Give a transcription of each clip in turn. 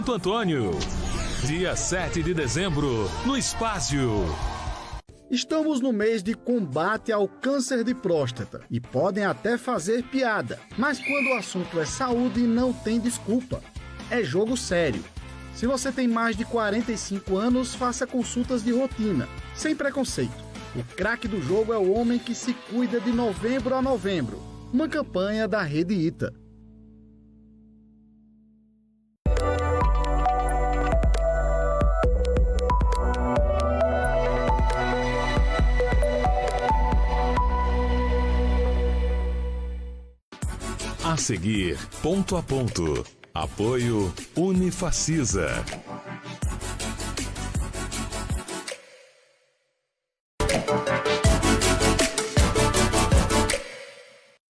Santo Antônio, dia 7 de dezembro, no Espásio. Estamos no mês de combate ao câncer de próstata e podem até fazer piada, mas quando o assunto é saúde, não tem desculpa. É jogo sério. Se você tem mais de 45 anos, faça consultas de rotina, sem preconceito. O craque do jogo é o homem que se cuida de novembro a novembro. Uma campanha da Rede ITA. A seguir, ponto a ponto. Apoio Unifacisa.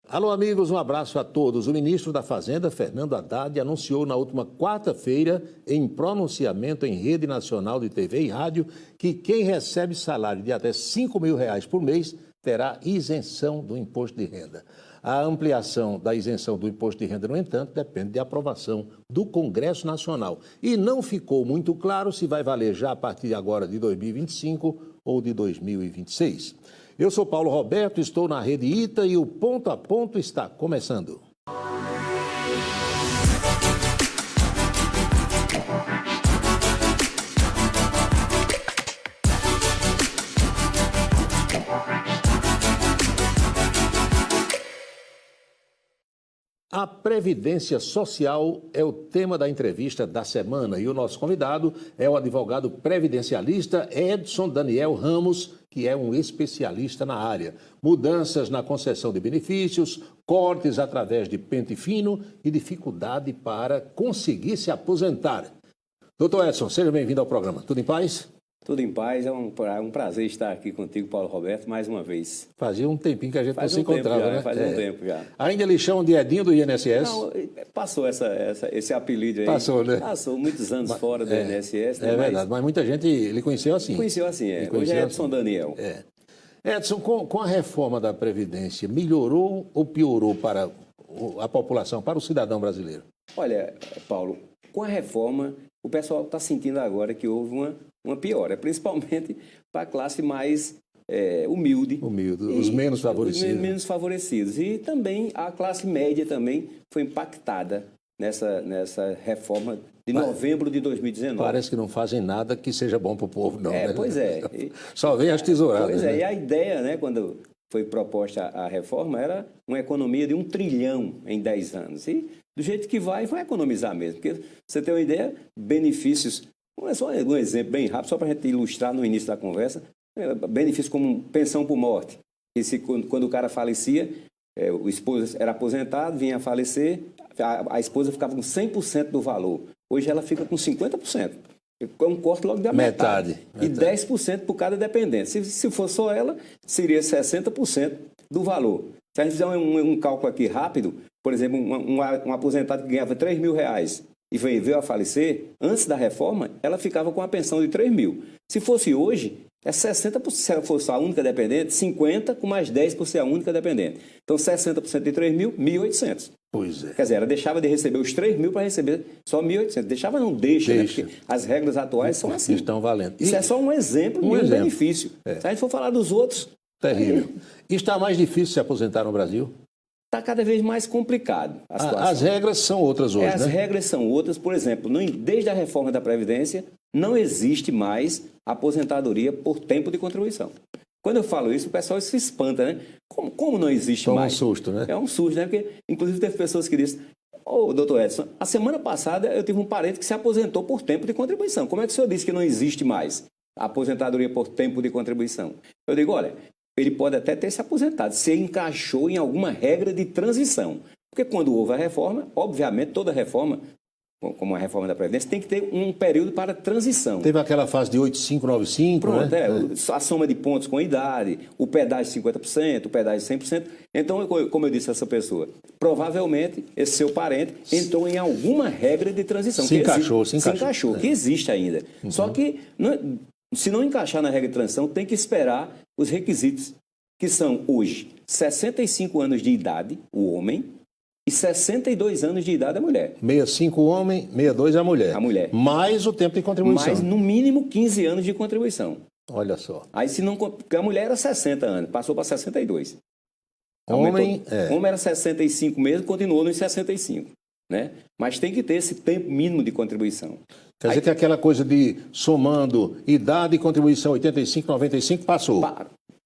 Alô, amigos, um abraço a todos. O ministro da Fazenda, Fernando Haddad, anunciou na última quarta-feira, em pronunciamento em rede nacional de TV e rádio, que quem recebe salário de até R$5.000 por mês terá isenção do imposto de renda. A ampliação da isenção do imposto de renda, no entanto, depende de aprovação do Congresso Nacional. E não ficou muito claro se vai valer já a partir agora de 2025 ou de 2026. Eu sou Paulo Roberto, estou na Rede ITA e o Ponto a Ponto está começando. A Previdência Social é o tema da entrevista da semana e o nosso convidado é o advogado previdencialista Edson Daniel Ramos, que é um especialista na área. Mudanças na concessão de benefícios, cortes através de pente fino e dificuldade para conseguir se aposentar. Doutor Edson, seja bem-vindo ao programa. Tudo em paz? Tudo em paz, é um prazer estar aqui contigo, Paulo Roberto, mais uma vez. Fazia um tempinho que a gente não se encontrava, né? Faz um tempo já. Ainda lhe chamam de Edinho do INSS? Não, passou esse apelido aí. Passou, né? Passou muitos anos fora do INSS. Né? É verdade, mas muita gente lhe conheceu assim. Conheceu assim, é. Hoje é Edson Daniel. É. Edson, com a reforma da Previdência, melhorou ou piorou para a população, para o cidadão brasileiro? Olha, Paulo, com a reforma, o pessoal está sentindo agora que houve uma piora, principalmente para a classe mais humilde. Os menos favorecidos. Os menos favorecidos. E também a classe média também foi impactada nessa reforma de novembro de 2019. Parece que não fazem nada que seja bom para o povo, não. Né? Pois é. Só vem as tesouradas. Pois é, né? E a ideia, né, quando foi proposta a reforma, era uma economia de 1 trilhão em 10 anos. E do jeito que vai economizar mesmo. Porque, você tem uma ideia, benefícios, só um exemplo bem rápido, só para a gente ilustrar no início da conversa, benefícios como pensão por morte. Quando o cara falecia, o esposo era aposentado, vinha a falecer, a esposa ficava com 100% do valor. Hoje ela fica com 50%. É um corte logo da metade. E 10% por cada dependente. Se for só ela, seria 60% do valor. Se a gente fizer um cálculo aqui rápido, por exemplo, um aposentado que ganhava R$3.000 e veio a falecer, antes da reforma, ela ficava com a pensão de R$3.000. Se fosse hoje, é 60%, se ela fosse a única dependente, 50% com mais 10% por ser a única dependente. Então, 60% de R$3.000, R$1.800. Pois é. Quer dizer, ela deixava de receber os R$3.000 para receber só R$1.800. Deixava não, deixa. Né? Porque as regras atuais são assim. Estão valendo. Isso é só um exemplo de um benefício. Se a gente for falar dos outros... Terrível. E está mais difícil se aposentar no Brasil? Está cada vez mais complicado a situação. As regras são outras hoje, As regras são outras. Por exemplo, desde a reforma da Previdência, não existe mais aposentadoria por tempo de contribuição. Quando eu falo isso, o pessoal se espanta, né? Como não existe mais? É um susto, né? É um susto, né? Porque, inclusive, teve pessoas que dizem: doutor Edson, a semana passada eu tive um parente que se aposentou por tempo de contribuição. Como é que o senhor disse que não existe mais a aposentadoria por tempo de contribuição? Eu digo, olha, ele pode até ter se aposentado, se encaixou em alguma regra de transição. Porque quando houve a reforma, obviamente toda reforma, como a reforma da Previdência, tem que ter um período para transição. Teve aquela fase de 8595, pronto, né? A soma de pontos com a idade, o pedágio de 50%, o pedágio de 100%. Então, como eu disse a essa pessoa, provavelmente esse seu parente entrou em alguma regra de transição. Se encaixou. Que existe ainda. Uhum. Só que, se não encaixar na regra de transição, tem que esperar os requisitos, que são hoje 65 anos de idade, o homem, e 62 anos de idade a mulher. 65 homem, 62 a mulher. A mulher. Mais o tempo de contribuição. Mais, no mínimo, 15 anos de contribuição. Olha só. Aí, se não... Porque a mulher era 60 anos, passou para 62. Homem, Homem era 65 mesmo, continuou nos 65. Né? Mas tem que ter esse tempo mínimo de contribuição. Quer dizer que aquela coisa de somando idade e contribuição 85, 95 passou.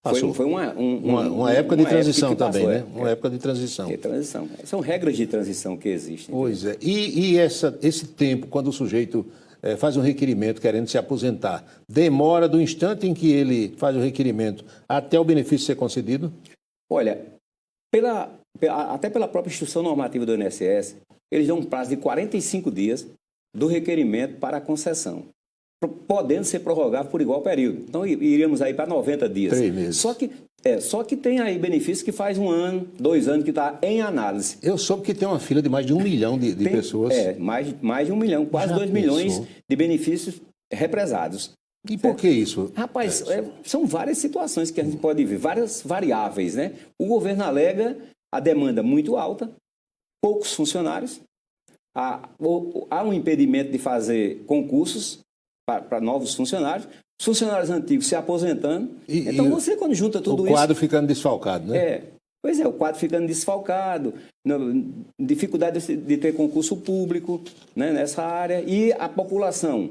Passou. Foi uma época de transição época também, passou, né? Uma época de transição. É transição. São regras de transição que existem. Pois é. E esse tempo, quando o sujeito faz um requerimento querendo se aposentar, demora do instante em que ele faz o requerimento até o benefício ser concedido? Olha, até pela própria instrução normativa do INSS, eles dão um prazo de 45 dias do requerimento para a concessão, podendo ser prorrogado por igual período. Então, iríamos aí para 90 dias. 3 meses. Só que tem aí benefícios que faz 1 ano, 2 anos que está em análise. Eu soube que tem uma fila de mais de 1 milhão de pessoas. Mais de 1 milhão, quase Já 2 milhões pensou? de benefícios represados. E por que isso? Rapaz, são várias situações que a gente pode ver, várias variáveis, né? O governo alega a demanda muito alta, poucos funcionários, há um impedimento de fazer concursos para novos funcionários, os funcionários antigos se aposentando. Então, você quando junta tudo isso... O quadro ficando desfalcado, né? Pois é, o quadro ficando desfalcado, dificuldade de ter concurso público, né, nessa área, e a população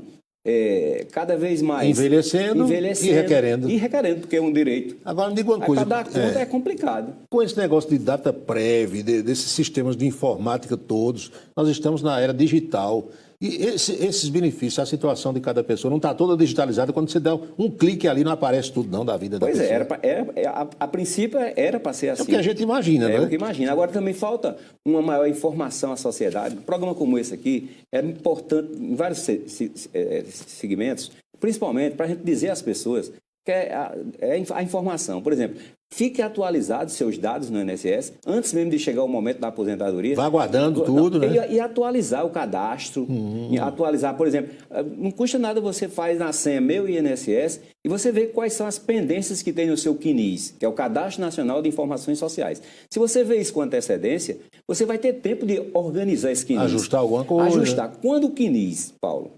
cada vez mais... Envelhecendo e requerendo. E requerendo, porque é um direito. Agora, me diga uma coisa. Para dar conta é complicado. Com esse negócio de data prévia, desses sistemas de informática todos, nós estamos na era digital. E esses benefícios, a situação de cada pessoa não está toda digitalizada. Quando você dá um clique ali, não aparece tudo não da vida da pessoa. A princípio era para ser assim. É o que a gente imagina, né? É o que imagina. Agora também falta uma maior informação à sociedade. Um programa como esse aqui é importante em vários segmentos, principalmente para a gente dizer às pessoas que a informação. Por exemplo, fique atualizado seus dados no INSS antes mesmo de chegar o momento da aposentadoria. Vá guardando tudo, né? E atualizar o cadastro. Atualizar, por exemplo, não custa nada você faz na senha Meu INSS e você vê quais são as pendências que tem no seu CNIS, que é o Cadastro Nacional de Informações Sociais. Se você vê isso com antecedência, você vai ter tempo de organizar esse CNIS. Ajustar alguma coisa. Ajustar. Quando o CNIS, Paulo,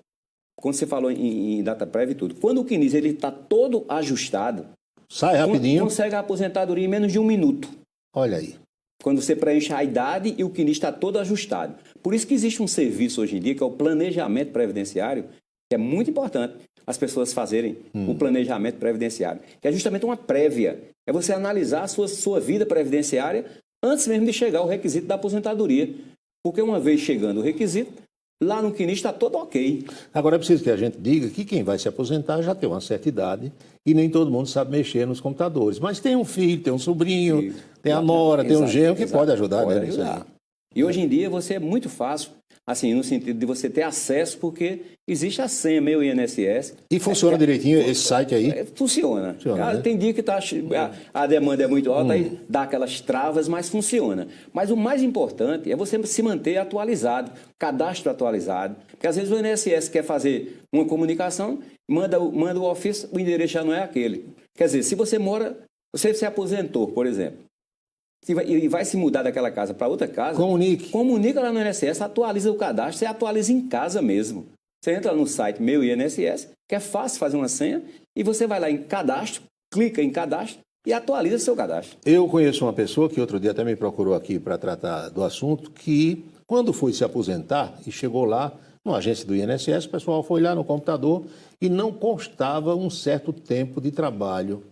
quando você falou em data prévia e tudo, quando o CNIS está todo ajustado, sai rapidinho. Consegue a aposentadoria em menos de 1 minuto. Olha aí. Quando você preenche a idade e o CNIS está todo ajustado. Por isso que existe um serviço hoje em dia, que é o planejamento previdenciário, que é muito importante as pessoas fazerem o planejamento previdenciário, que é justamente uma prévia. É você analisar a sua vida previdenciária antes mesmo de chegar o requisito da aposentadoria. Porque uma vez chegando o requisito, lá no CNIS está todo ok. Agora é preciso que a gente diga que quem vai se aposentar já tem uma certa idade e nem todo mundo sabe mexer nos computadores. Mas tem um filho, tem um sobrinho, tem a nora, tem um genro que pode ajudar, né? Isso aí. E hoje em dia você é muito fácil, assim, no sentido de você ter acesso, porque existe a senha Meu INSS. E funciona direitinho esse site aí? Funciona. Né? Tem dia que a demanda é muito alta, aí dá aquelas travas, mas funciona. Mas o mais importante é você se manter atualizado, cadastro atualizado. Porque às vezes o INSS quer fazer uma comunicação, manda o ofício, o endereço já não é aquele. Quer dizer, se você você se aposentou, por exemplo, e vai se mudar daquela casa para outra casa, comunica lá no INSS, atualiza o cadastro, você atualiza em casa mesmo. Você entra no site Meu INSS, que é fácil fazer uma senha, e você vai lá em cadastro, clica em cadastro e atualiza seu cadastro. Eu conheço uma pessoa que outro dia até me procurou aqui para tratar do assunto, que quando foi se aposentar e chegou lá, numa agência do INSS, o pessoal foi lá no computador e não constava um certo tempo de trabalho.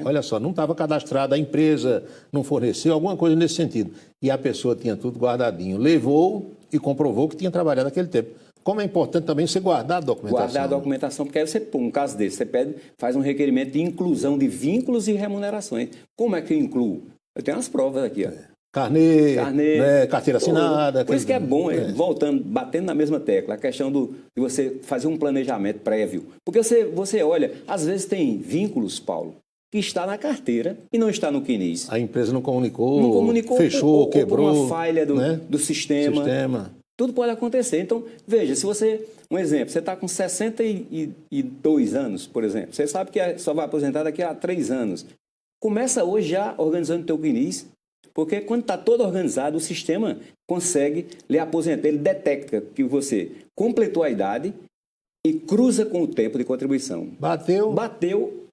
Olha só, não estava cadastrada, a empresa não forneceu, alguma coisa nesse sentido. E a pessoa tinha tudo guardadinho. Levou e comprovou que tinha trabalhado aquele tempo. Como é importante também você guardar a documentação. Guardar a documentação, porque aí você, um caso desse, você faz um requerimento de inclusão de vínculos e remunerações. Como é que eu incluo? Eu tenho as provas aqui, ó. Carnê, né, carteira assinada. Por isso que é bom, voltando, batendo na mesma tecla, a questão de você fazer um planejamento prévio. Porque você olha, às vezes tem vínculos, Paulo, que está na carteira e não está no CNIS. A empresa não comunicou, fechou, quebrou. Ou uma falha do sistema. Tudo pode acontecer. Então, veja, se você... Um exemplo, você está com 62 anos, por exemplo. Você sabe que só vai aposentar daqui a 3 anos. Começa hoje já organizando o teu CNIS, porque quando está todo organizado, o sistema consegue lhe aposentar. Ele detecta que você completou a idade e cruza com o tempo de contribuição. Bateu,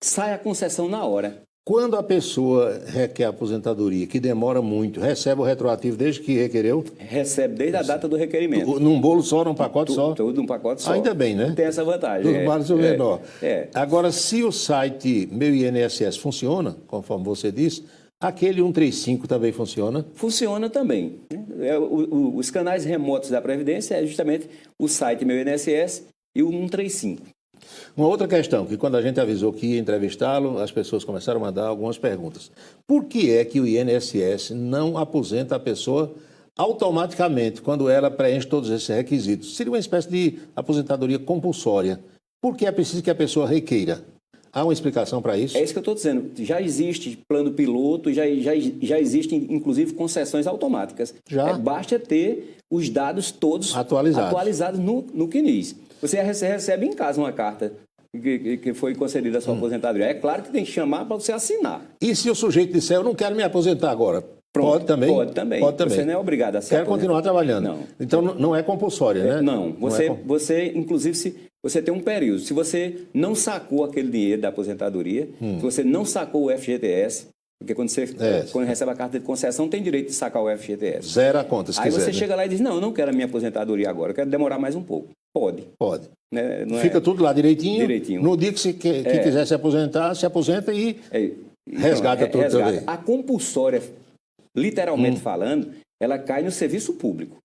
sai a concessão na hora. Quando a pessoa requer aposentadoria, que demora muito, recebe o retroativo desde que requereu? Recebe desde a data do requerimento. Num bolo só, num pacote só? Tudo num pacote só. Ainda bem, né? Tem essa vantagem. Dos males o menor. É. Agora, se o site Meu INSS funciona, conforme você disse, aquele 135 também funciona? Funciona também. Né? Os canais remotos da Previdência é justamente o site Meu INSS e o 135. Uma outra questão, que quando a gente avisou que ia entrevistá-lo, as pessoas começaram a mandar algumas perguntas. Por que é que o INSS não aposenta a pessoa automaticamente quando ela preenche todos esses requisitos? Seria uma espécie de aposentadoria compulsória. Por que é preciso que a pessoa requeira? Há uma explicação para isso? É isso que eu estou dizendo. Já existe plano piloto, já existem, inclusive, concessões automáticas. Já? Basta ter os dados todos atualizados no CNIS. Você recebe em casa uma carta que foi concedida a sua aposentadoria. É claro que tem que chamar para você assinar. E se o sujeito disser, eu não quero me aposentar agora? Pronto, Pode também? Pode também. Você não é obrigado a se Quero aposentar. continuar trabalhando. Não. Então não é compulsória, né? Não. Você, inclusive, se você tem um período. Se você não sacou aquele dinheiro da aposentadoria, se você não sacou o FGTS, porque quando recebe a carta de concessão, tem direito de sacar o FGTS. Zera a conta, se Aí quiser. você chega lá e diz, não, eu não quero a minha aposentadoria agora, eu quero demorar mais um pouco. Pode. Né? Fica tudo lá direitinho. Direitinho. No dia que quiser se aposentar, se aposenta e resgata tudo também. A compulsória, literalmente falando, ela cai no serviço público.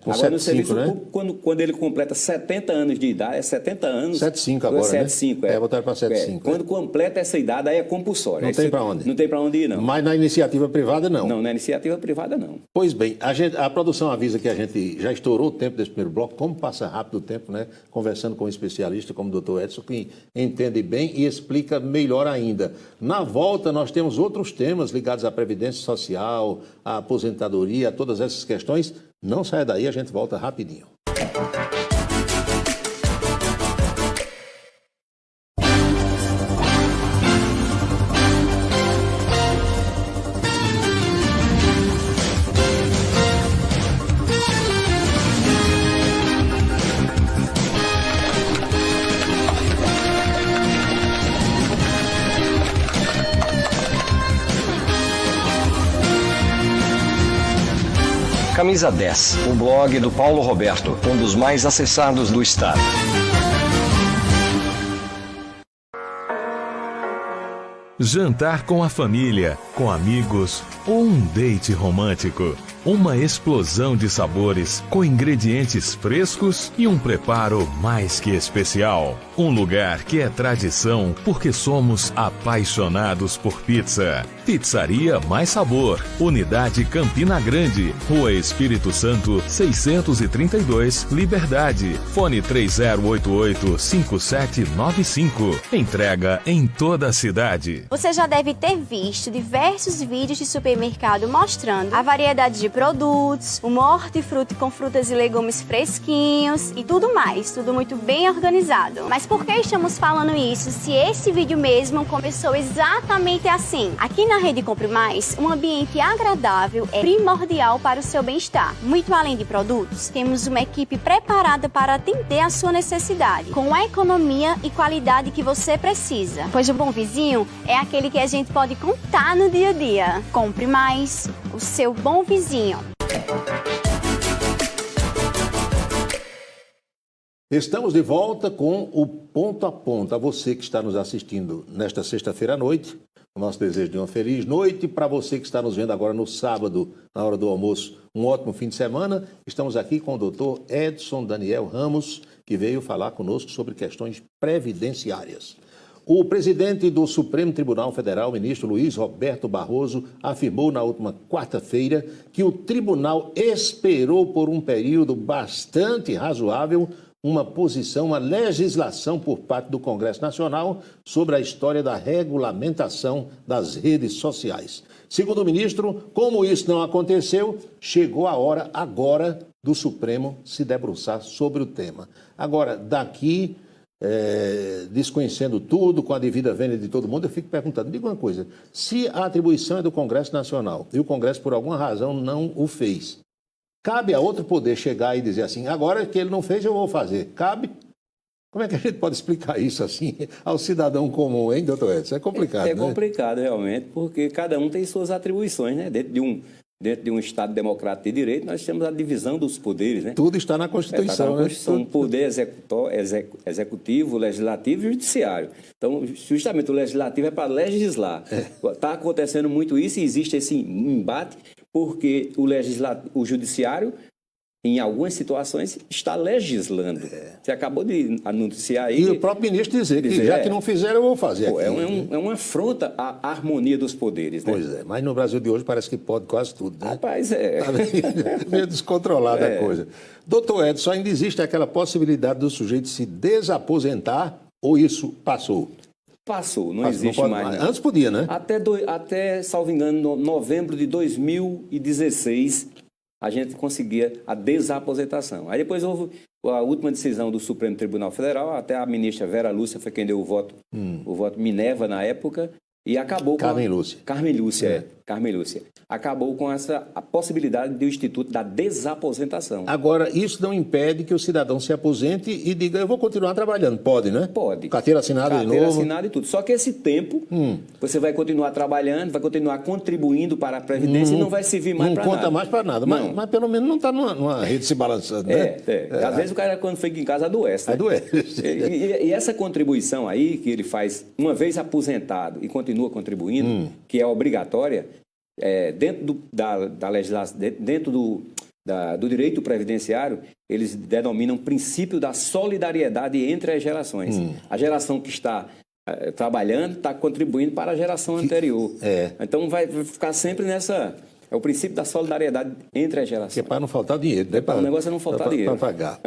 Com agora, 75, no serviço né? público, quando ele completa 70 anos de idade, é 70 anos... 75 agora, 75, né? Botaram para 75. Quando completa essa idade, aí é compulsória. Não tem para onde? Não tem para onde ir, não. Mas na iniciativa privada, não. Não, na iniciativa privada, não. Pois bem, a produção avisa que a gente já estourou o tempo desse primeiro bloco. Como passa rápido o tempo, né? Conversando com um especialista como o doutor Edson, que entende bem e explica melhor ainda. Na volta, nós temos outros temas ligados à Previdência Social, à aposentadoria, a todas essas questões. Não saia daí, a gente volta rapidinho. Camisa 10, o blog do Paulo Roberto, um dos mais acessados do estado. Jantar com a família, com amigos ou um date romântico. Uma explosão de sabores com ingredientes frescos e um preparo mais que especial. Um lugar que é tradição porque somos apaixonados por pizza. Pizzaria Mais Sabor, Unidade Campina Grande, Rua Espírito Santo, 632, Liberdade. Fone 3088-5795. Entrega em toda a cidade. Você já deve ter visto diversos vídeos de supermercado mostrando a variedade de produtos, uma hortifruti com frutas e legumes fresquinhos e tudo mais, tudo muito bem organizado. Mas por que estamos falando isso se esse vídeo mesmo começou exatamente assim? Aqui na Rede Compre Mais, um ambiente agradável é primordial para o seu bem-estar. Muito além de produtos, temos uma equipe preparada para atender a sua necessidade, com a economia e qualidade que você precisa. Pois o bom vizinho é aquele que a gente pode contar no dia a dia. Compre Mais, o seu bom vizinho. Estamos de volta com o Ponto a Ponto. A você que está nos assistindo nesta sexta-feira à noite, o nosso desejo de uma feliz noite. Para você que está nos vendo agora no sábado, na hora do almoço, um ótimo fim de semana. Estamos aqui com o doutor Edson Daniel Ramos, que veio falar conosco sobre questões previdenciárias. O presidente do Supremo Tribunal Federal, ministro Luiz Roberto Barroso, afirmou na última quarta-feira que o tribunal esperou por um período bastante razoável uma posição, uma legislação por parte do Congresso Nacional sobre a história da regulamentação das redes sociais. Segundo o ministro, como isso não aconteceu, chegou a hora agora do Supremo se debruçar sobre o tema. Agora, daqui... desconhecendo tudo, com a devida vênia de todo mundo, eu fico perguntando, diga uma coisa, se a atribuição é do Congresso Nacional e o Congresso por alguma razão não o fez, Cabe a outro poder chegar e dizer assim, agora que ele não fez, eu vou fazer. Cabe? Como é que a gente pode explicar isso assim ao cidadão comum, hein, doutor Edson? É complicado, É né? complicado, realmente, porque cada um tem suas atribuições, né? Dentro de um Estado democrático de direito, nós temos a divisão dos poderes, né? Tudo está na Constituição, Está na né? Constituição, poder executivo, legislativo e judiciário. Então, justamente o legislativo é para legislar. Está acontecendo muito isso e existe esse embate porque o judiciário, em algumas situações, está legislando. Você acabou de anunciar aí... E o próprio ministro dizer que já que não fizeram, eu vou fazer aqui. É uma afronta à harmonia dos poderes, né? Pois é, mas no Brasil de hoje parece que pode quase tudo, né? Rapaz, Tá meio descontrolada a coisa. Doutor Edson, ainda existe aquela possibilidade do sujeito se desaposentar ou isso passou? Passou, não Passou, existe pode mais. Não. Antes podia, né? Até, salvo engano, novembro de 2016, a gente conseguia a desaposentação. Aí depois houve a última decisão do Supremo Tribunal Federal, até a ministra Vera Lúcia foi quem deu o voto Minerva na época, e acabou com... Carmen Lúcia. Carmen Lúcia. Acabou com a possibilidade do Instituto da Desaposentação. Agora, isso não impede que o cidadão se aposente e diga, eu vou continuar trabalhando. Pode, né? Pode. Carteira assinada de novo. Carteira assinada e tudo. Só que esse tempo, você vai continuar trabalhando, vai continuar contribuindo para a Previdência e não vai servir mais para nada. Não conta mais para nada. Mas pelo menos não está numa rede se balançando, né? Às vezes o cara, quando fica em casa, adoece. Né? Adoece. E essa contribuição aí, que ele faz uma vez aposentado e continua contribuindo, que é obrigatória, dentro da legislação, dentro do direito previdenciário, eles denominam princípio da solidariedade entre as gerações. A geração que está trabalhando está contribuindo para a geração anterior. Então vai ficar sempre nessa... É o princípio da solidariedade entre as gerações. Que é para não faltar dinheiro, né? O negócio é não faltar dinheiro. Para pagar.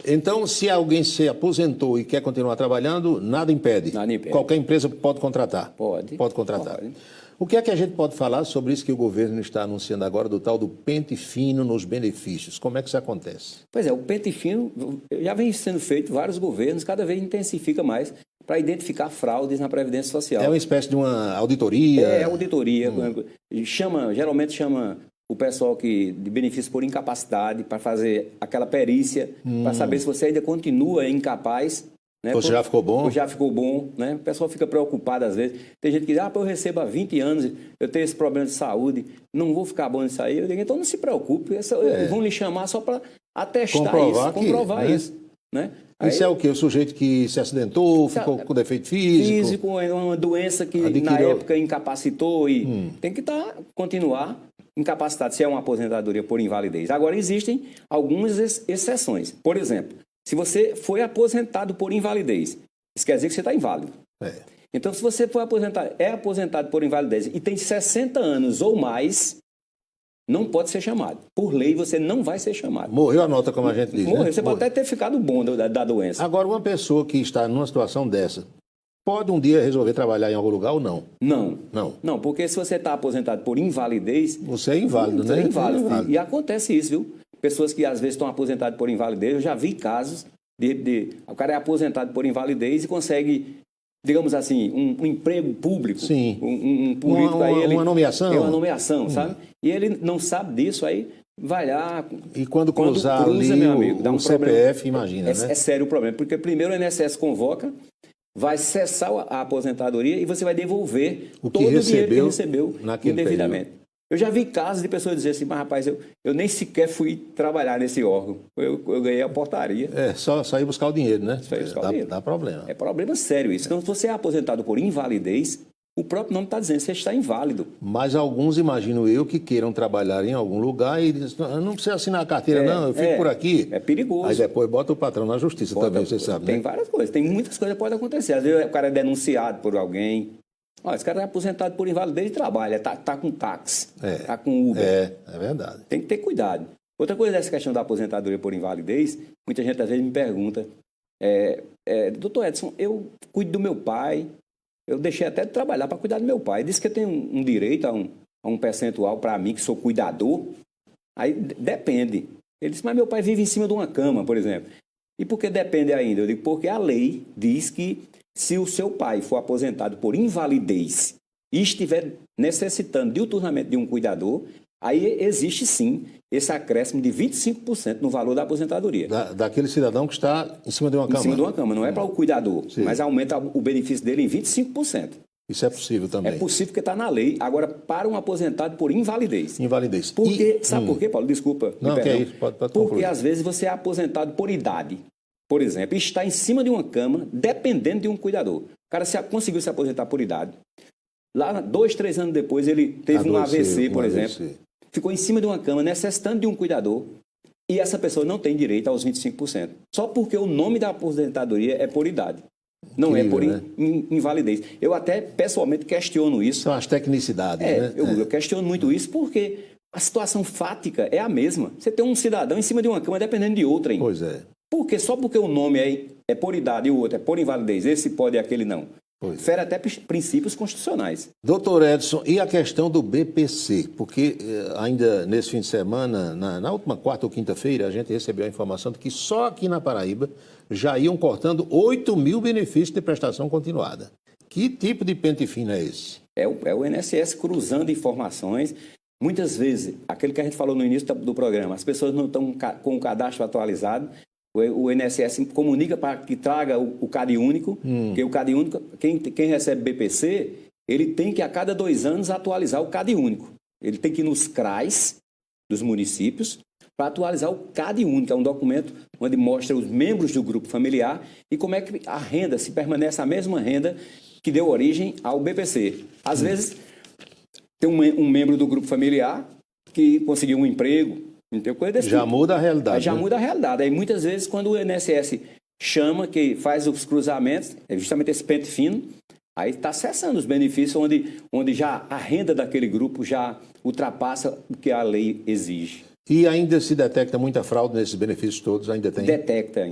Então, se alguém se aposentou e quer continuar trabalhando, nada impede. Nada impede. Qualquer empresa pode contratar. Pode contratar. Pode. O que é que a gente pode falar sobre isso que o governo está anunciando agora, do tal do pente fino nos benefícios? Como é que isso acontece? Pois é, o pente fino já vem sendo feito, vários governos, cada vez intensifica mais para identificar fraudes na Previdência Social. É uma espécie de uma auditoria? É auditoria. Geralmente chama o pessoal de benefício por incapacidade para fazer aquela perícia, para saber se você ainda continua incapaz. Né? Ou já ficou bom? Ou já ficou bom, né? O pessoal fica preocupado às vezes. Tem gente que diz, eu recebo há 20 anos, eu tenho esse problema de saúde, não vou ficar bom nisso aí. Eu digo, então não se preocupe, vão lhe chamar só para atestar comprovar isso. Né? Isso é o quê? O sujeito que se acidentou, ficou com defeito físico? Uma doença que na época incapacitou e tem que continuar incapacitado, se é uma aposentadoria por invalidez. Agora, existem algumas exceções. Por exemplo, se você foi aposentado por invalidez, isso quer dizer que você está inválido. Então, se você foi aposentado por invalidez e tem 60 anos ou mais, não pode ser chamado. Por lei, você não vai ser chamado. Morreu a nota, como a gente diz. Morreu. Né? Você pode até ter ficado bom da doença. Agora, uma pessoa que está numa situação dessa, pode um dia resolver trabalhar em algum lugar ou não? Não, porque se você está aposentado por invalidez... Você é inválido, né? Você é inválido. E acontece isso, viu? Pessoas que às vezes estão aposentadas por invalidez, eu já vi casos o cara é aposentado por invalidez e consegue, digamos assim, um emprego público. Sim. Um político aí. Uma nomeação. É uma nomeação, sabe? E ele não sabe disso, aí vai lá... E quando cruzar ali meu amigo, dá um CPF, problema. Imagina, né? É sério o problema, porque primeiro o INSS convoca, vai cessar a aposentadoria e você vai devolver todo o dinheiro que recebeu indevidamente. Período. Eu já vi casos de pessoas dizer assim, mas rapaz, eu nem sequer fui trabalhar nesse órgão. Eu ganhei a portaria. Só sair buscar o dinheiro, né? Dá problema. É problema sério isso. Então, se você é aposentado por invalidez, o próprio nome está dizendo que você está inválido. Mas alguns, imagino eu, que queiram trabalhar em algum lugar e dizem, não precisa assinar a carteira, não, eu fico por aqui. É perigoso. Aí depois bota o patrão na justiça também, você sabe, né? Tem várias coisas, tem muitas coisas que podem acontecer. Às vezes o cara é denunciado por alguém. Esse cara é aposentado por invalidez e trabalha, tá com táxi, tá com Uber. É verdade. Tem que ter cuidado. Outra coisa dessa questão da aposentadoria por invalidez, muita gente às vezes me pergunta, doutor Edson, eu cuido do meu pai, eu deixei até de trabalhar para cuidar do meu pai. Disse que eu tenho um direito a um percentual para mim, que sou cuidador. Aí depende. Ele disse, mas meu pai vive em cima de uma cama, por exemplo. E por que depende ainda? Eu digo, porque a lei diz que se o seu pai for aposentado por invalidez e estiver necessitando diuturnamente de um cuidador, Aí existe sim esse acréscimo de 25% no valor da aposentadoria. Daquele cidadão que está em cima de uma cama. Em cima de uma cama, não é para o cuidador, Sim. mas aumenta o benefício dele em 25%. Isso é possível também. É possível porque está na lei. Agora, para um aposentado por invalidez. Invalidez. Porque, sabe por quê, Paulo? Desculpa. Não, me que é perdão. isso, pode Porque concluir. às vezes você é aposentado por idade, por exemplo, e está em cima de uma cama, dependendo de um cuidador. O cara conseguiu se aposentar por idade. Lá, 2, 3 anos depois, ele teve um AVC, por exemplo. Ficou em cima de uma cama, necessitando de um cuidador, e essa pessoa não tem direito aos 25%. Só porque o nome da aposentadoria é por idade. Não é por invalidez. Eu até, pessoalmente, questiono isso. São as tecnicidades, né? Eu questiono muito isso porque a situação fática é a mesma. Você tem um cidadão em cima de uma cama dependendo de outra ainda. Pois é. Porque só porque o nome é por idade e o outro é por invalidez, esse pode e aquele não. Pois é. Fere até princípios constitucionais. Doutor Edson, e a questão do BPC? Porque ainda nesse fim de semana, na última quarta ou quinta-feira, a gente recebeu a informação de que só aqui na Paraíba já iam cortando 8 mil benefícios de prestação continuada. Que tipo de pente fino é esse? É o INSS cruzando informações. Muitas vezes, aquele que a gente falou no início do programa, as pessoas não estão com o cadastro atualizado. O INSS comunica para que traga o CAD único, porque o CAD único, quem recebe BPC, ele tem que a cada 2 anos atualizar o CAD único. Ele tem que ir nos CRAs dos municípios para atualizar o CAD único, é um documento onde mostra os membros do grupo familiar e como é que a renda, se permanece a mesma renda que deu origem ao BPC. Às vezes, tem um membro do grupo familiar que conseguiu um emprego, então, coisa desse Já tipo. muda a realidade. Já né? muda a realidade. Aí muitas vezes, quando o INSS chama, que faz os cruzamentos, é justamente esse pente fino, aí está acessando os benefícios onde já a renda daquele grupo já ultrapassa o que a lei exige. E ainda se detecta muita fraude nesses benefícios todos? Ainda tem? Detecta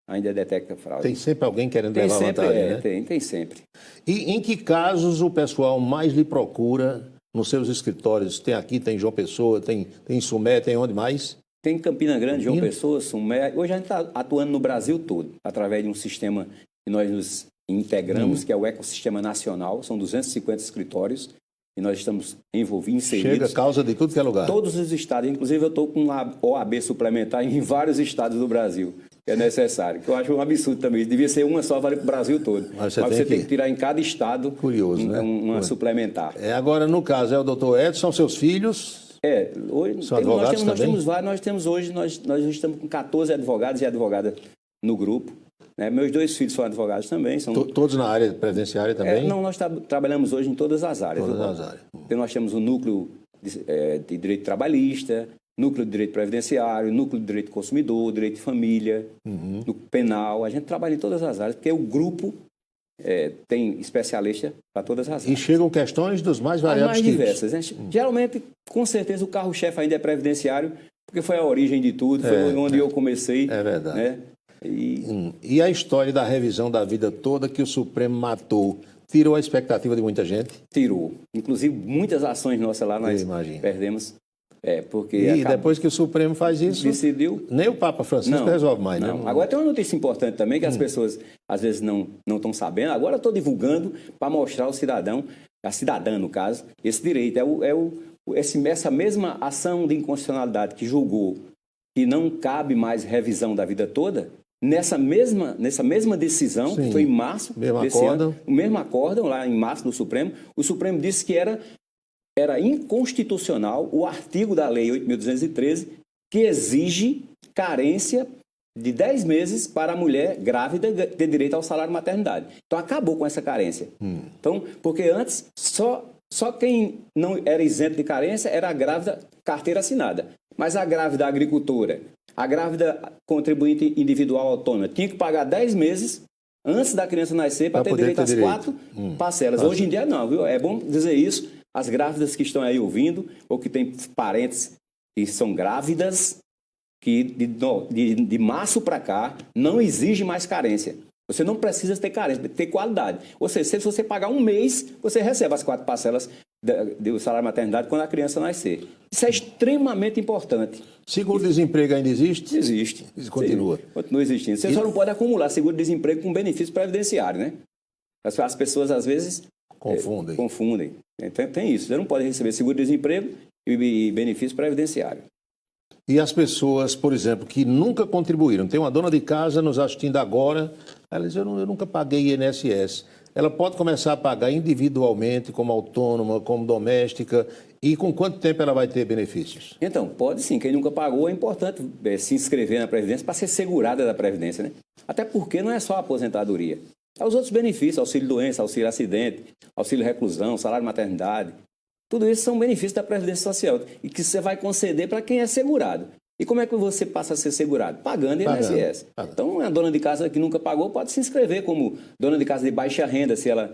ainda detecta fraude. Tem sempre alguém querendo Tem levar sempre, vantagem, né? tem sempre. E em que casos o pessoal mais lhe procura nos seus escritórios? Tem aqui, tem João Pessoa, tem em Sumé, tem onde mais? Tem Campina Grande, João Pessoa, Sumé. Hoje a gente está atuando no Brasil todo, através de um sistema que nós nos integramos, que é o Ecossistema Nacional. São 250 escritórios e nós estamos inseridos. Chega causa de tudo que é lugar. Todos os estados. Inclusive, eu estou com uma OAB suplementar em vários estados do Brasil, que é necessário. Que eu acho um absurdo também. Devia ser uma só, vale para o Brasil todo. Mas você tem tem que tirar em cada estado Curioso, né? uma suplementar. Agora, no caso, é o doutor Edson, são seus filhos? Hoje São advogados nós também? temos vários, nós estamos com 14 advogados e advogadas no grupo. Né? Meus 2 filhos são advogados também. Todos na área previdenciária também? Não, nós trabalhamos hoje em todas as áreas. Todas as áreas. Então, nós temos o núcleo de direito trabalhista, núcleo de direito previdenciário, núcleo de direito do consumidor, direito de família, núcleo penal. A gente trabalha em todas as áreas, porque o grupo tem especialista para todas as áreas. E chegam questões dos mais As variados mais tipos. diversas. Né? Geralmente, com certeza, o carro-chefe ainda é previdenciário, porque foi a origem de tudo, foi onde eu comecei. É verdade. Né? E a história da revisão da vida toda que o Supremo matou, tirou a expectativa de muita gente? Tirou. Inclusive, muitas ações nossas lá nós perdemos. Porque E depois que o Supremo faz isso, decidiu. nem o Papa Francisco resolve mais, não. né? Agora tem uma notícia importante também, que as pessoas às vezes não estão sabendo. Agora eu estou divulgando para mostrar ao cidadão, a cidadã no caso, esse direito. Essa mesma ação de inconstitucionalidade que julgou que não cabe mais revisão da vida toda, nessa mesma decisão, que foi em março desse ano, o mesmo acórdão lá em março do Supremo, o Supremo disse que era inconstitucional o artigo da Lei 8.213 que exige carência de 10 meses para a mulher grávida ter direito ao salário maternidade. Então, acabou com essa carência. Então, porque antes, só quem não era isento de carência era a grávida carteira assinada. Mas a grávida agricultora, a grávida contribuinte individual autônoma, tinha que pagar 10 meses antes da criança nascer para ter direito às 4 parcelas. Hoje em dia, não, viu? É bom dizer isso. As grávidas que estão aí ouvindo, ou que têm parentes que são grávidas, que de março para cá não exige mais carência. Você não precisa ter carência, tem que ter qualidade. Ou seja, se você pagar um mês, você recebe as 4 parcelas do salário maternidade quando a criança nascer. Isso é extremamente importante. Seguro-desemprego ainda existe? Existe. Continua. Continua existindo. Você só não pode acumular seguro-desemprego com benefício previdenciário, né? As pessoas, às vezes, confundem. Então, tem isso. Você não pode receber seguro-desemprego e benefício previdenciário. E as pessoas, por exemplo, que nunca contribuíram, tem uma dona de casa nos assistindo agora, ela diz, eu nunca paguei INSS. Ela pode começar a pagar individualmente, como autônoma, como doméstica, e com quanto tempo ela vai ter benefícios? Então, pode sim. Quem nunca pagou, é importante se inscrever na Previdência para ser segurada da Previdência, né? Até porque não é só a aposentadoria. É os outros benefícios, auxílio-doença, auxílio-acidente, auxílio-reclusão, salário-maternidade. Tudo isso são benefícios da Previdência Social e que você vai conceder para quem é segurado. E como é que você passa a ser segurado? Pagando INSS. Então, a dona de casa que nunca pagou pode se inscrever como dona de casa de baixa renda, se ela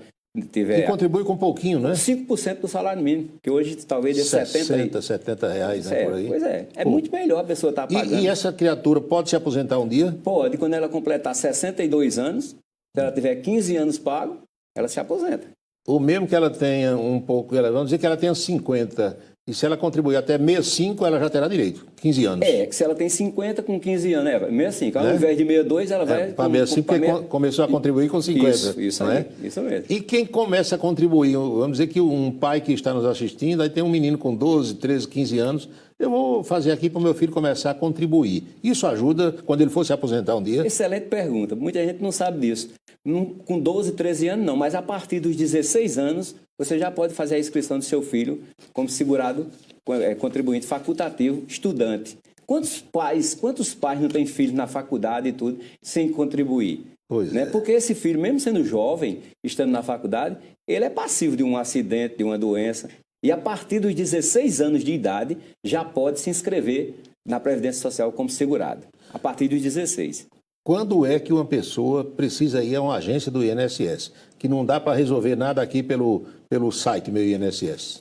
tiver... E contribui com pouquinho, né? 5% do salário mínimo, que hoje talvez dê 70 reais, né, por aí. Pois é. É muito melhor a pessoa estar pagando. E essa criatura pode se aposentar um dia? Pode. Quando ela completar 62 anos, se ela tiver 15 anos pago, ela se aposenta. Ou mesmo que ela tenha um pouco... Vamos dizer que ela tenha 50... E se ela contribuir até 65, ela já terá direito. 15 anos. É, que se ela tem 50 com 15 anos, 65. Ao invés de 62, ela vai... Para 65, porque começou a contribuir com 50. Isso não aí, é? isso mesmo. E quem começa a contribuir, vamos dizer que um pai que está nos assistindo, aí tem um menino com 12, 13, 15 anos, eu vou fazer aqui para o meu filho começar a contribuir. Isso ajuda quando ele for se aposentar um dia? Excelente pergunta. Muita gente não sabe disso. Com 12, 13 anos não, mas a partir dos 16 anos, você já pode fazer a inscrição do seu filho como segurado, contribuinte facultativo, estudante. Quantos pais não têm filhos na faculdade e tudo, sem contribuir? Pois né? é. Porque esse filho, mesmo sendo jovem, estando na faculdade, ele é passivo de um acidente, de uma doença. E a partir dos 16 anos de idade, já pode se inscrever na Previdência Social como segurado. A partir dos 16. Quando é que uma pessoa precisa ir a uma agência do INSS? Que não dá para resolver nada aqui pelo site meu INSS.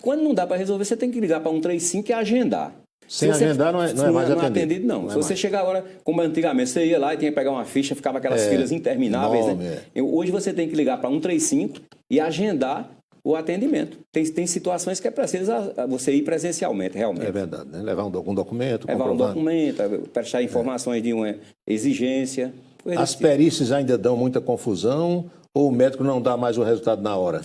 Quando não dá para resolver, você tem que ligar para 135 e agendar. Sem agendar não é mais atendido. Não. Se você chegar agora, como antigamente, você ia lá e tinha que pegar uma ficha, ficava aquelas filas intermináveis. Enorme, né? Hoje você tem que ligar para 135 e agendar o atendimento. Tem situações que é preciso você ir presencialmente, realmente. É verdade, né? Levar algum documento, levar um documento, prestar informações de uma exigência. As perícias ainda dão muita confusão ou o médico não dá mais o resultado na hora?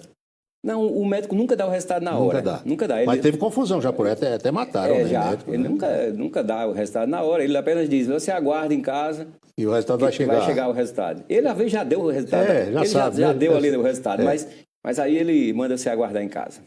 Não, o médico nunca dá o resultado na hora. Nunca dá. Mas teve confusão já por aí, até mataram o médico. Ele nunca dá o resultado na hora, ele apenas diz, você aguarda em casa. E o resultado vai chegar. Vai chegar o resultado. Ele, às vezes, já deu o resultado. Já deu ali o resultado, mas aí ele manda você aguardar em casa.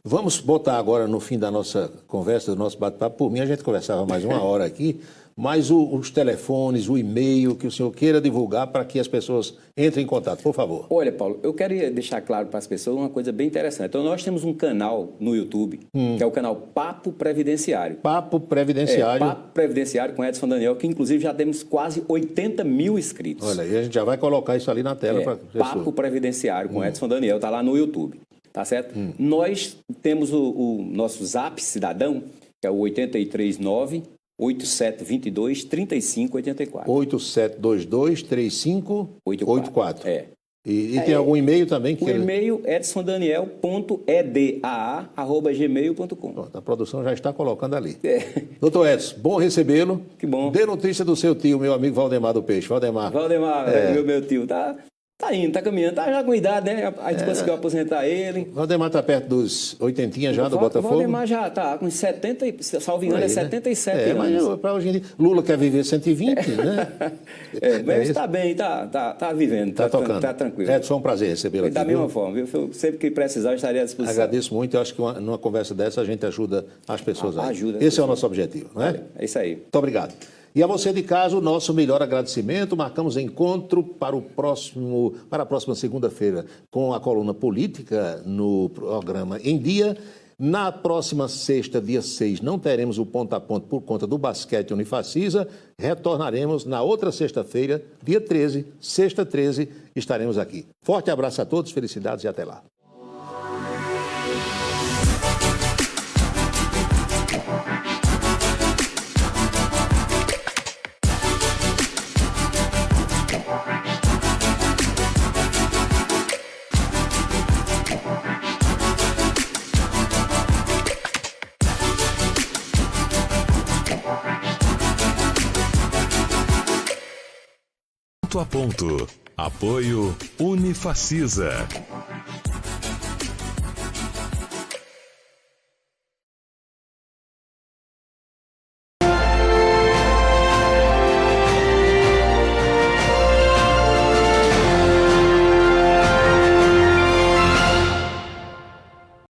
Vamos botar agora no fim da nossa conversa, do nosso bate-papo. Por mim, a gente conversava mais uma hora aqui, mas os telefones, o e-mail que o senhor queira divulgar para que as pessoas entrem em contato, por favor. Olha, Paulo, eu quero deixar claro para as pessoas uma coisa bem interessante. Então, nós temos um canal no YouTube, que é o canal Papo Previdenciário. Papo Previdenciário. Papo Previdenciário com Edson Daniel, que inclusive já temos quase 80 mil inscritos. Olha, e a gente já vai colocar isso ali na tela para Papo Previdenciário com Edson Daniel, está lá no YouTube. Tá certo? Nós temos o nosso Zap Cidadão, que é o 839-8722-3584. 8722-3584. E tem algum e-mail também? O e-mail é edsondaniel.edaa@gmail.com. A produção já está colocando ali. Doutor Edson, bom recebê-lo. Que bom. Dê notícia do seu tio, meu amigo Valdemar do Peixe. Valdemar, meu tio, tá indo, tá caminhando, tá já com idade, né? A gente conseguiu aposentar ele. Valdemar está perto dos 80 já do Botafogo? Valdemar já tá com 70, salvo engano, 77 anos. Mas para hoje em dia, Lula quer viver 120, né? Mas está bem, tá vivendo, tá tocando. Tá tranquilo. Edson, foi um prazer recebê-lo aqui. Da mesma forma, viu? Sempre que precisar, eu estaria à disposição. Agradeço muito, eu acho que numa conversa dessa a gente ajuda as pessoas aí. Ajuda. Esse é o nosso objetivo, não é? É isso aí. Muito obrigado. E a você de casa, o nosso melhor agradecimento. Marcamos encontro para a próxima segunda-feira com a coluna política no programa Em Dia. Na próxima sexta, dia 6, não teremos o ponto a ponto por conta do basquete Unifacisa. Retornaremos na outra sexta-feira, dia 13, sexta 13, estaremos aqui. Forte abraço a todos, felicidades e até lá. Ponto a ponto. Apoio Unifacisa.